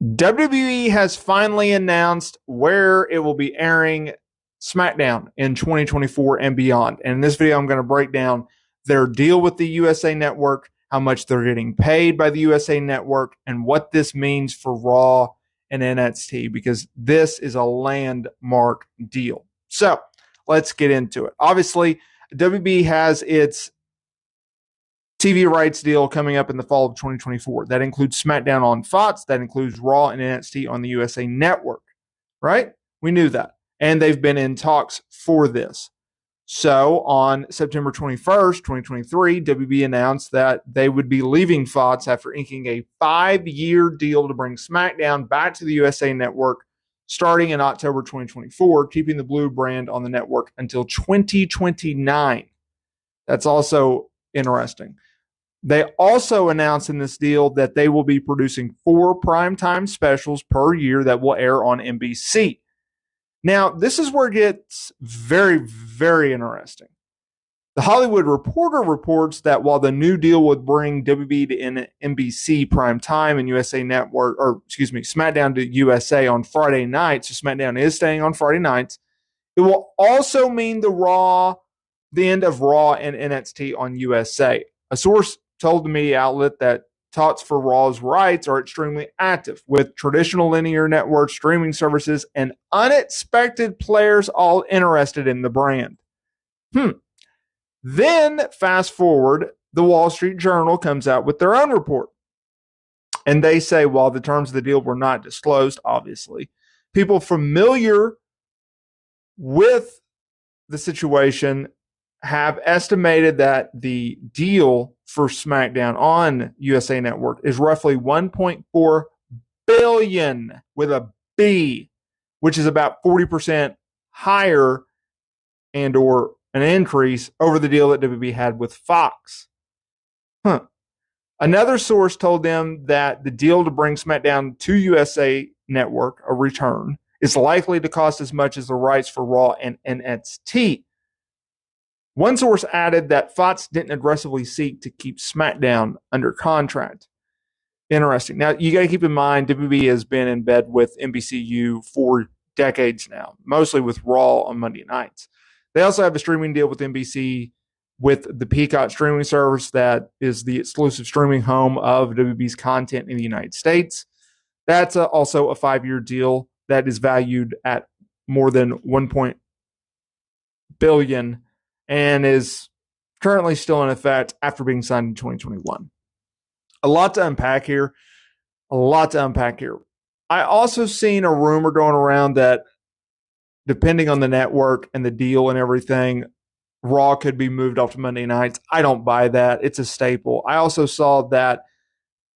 WWE has finally announced where it will be airing SmackDown in 2024 and beyond. And in this video, I'm going to break down their deal with the USA Network, how much they're getting paid by the USA Network, and what this means for Raw and NXT, because this is a landmark deal. So let's get into it. Obviously, WB has its TV rights deal coming up in the fall of 2024. That includes SmackDown on Fox. That includes Raw and NXT on the USA Network, right? We knew that. And they've been in talks for this. So on September 21st, 2023, WB announced that they would be leaving Fox after inking a 5-year deal to bring SmackDown back to the USA Network starting in October 2024, keeping the Blue brand on the network until 2029. That's also interesting. They also announced in this deal that they will be producing 4 primetime specials per year that will air on NBC. Now, this is where it gets very, very interesting. The Hollywood Reporter reports that while the new deal would bring WB to NBC primetime and USA Network, SmackDown to USA on Friday nights, so SmackDown is staying on Friday nights, it will also mean the end of Raw and NXT on USA. A source told the media outlet that talks for Raw's rights are extremely active, with traditional linear network streaming services and unexpected players all interested in the brand. Then, fast forward, the Wall Street Journal comes out with their own report. And they say, while the terms of the deal were not disclosed, obviously, people familiar with the situation have estimated that the deal for SmackDown on USA Network is roughly $1.4 billion with a B, which is about 40% higher and or an increase over the deal that WB had with Fox. Another source told them that the deal to bring SmackDown to USA Network, a return, is likely to cost as much as the rights for Raw and NXT. One source added that Fox didn't aggressively seek to keep SmackDown under contract. Interesting. Now, you got to keep in mind, WB has been in bed with NBCU for decades now, mostly with Raw on Monday nights. They also have a streaming deal with NBC with the Peacock streaming service that is the exclusive streaming home of WB's content in the United States. That's also a 5-year deal that is valued at more than $1 billion and is currently still in effect after being signed in 2021. A lot to unpack here. I also seen a rumor going around that depending on the network and the deal and everything, Raw could be moved off to Monday nights. I don't buy that. It's a staple. I also saw that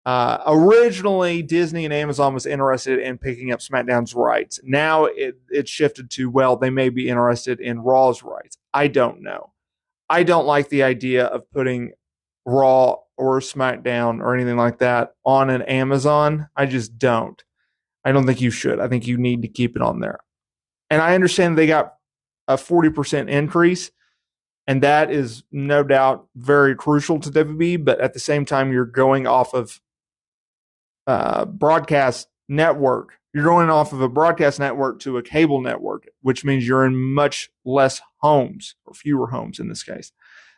originally Disney and Amazon was interested in picking up SmackDown's rights. Now it shifted to, well, they may be interested in Raw's rights. I don't know. I don't like the idea of putting Raw or SmackDown or anything like that on an Amazon. I just don't. I don't think you should. I think you need to keep it on there. And I understand they got a 40% increase, and that is no doubt very crucial to WB, but at the same time, you're going off of broadcast network. You're going off of a broadcast network to a cable network, which means you're in much less homes, or fewer homes in this case.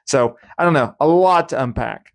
So I don't know, a lot to unpack.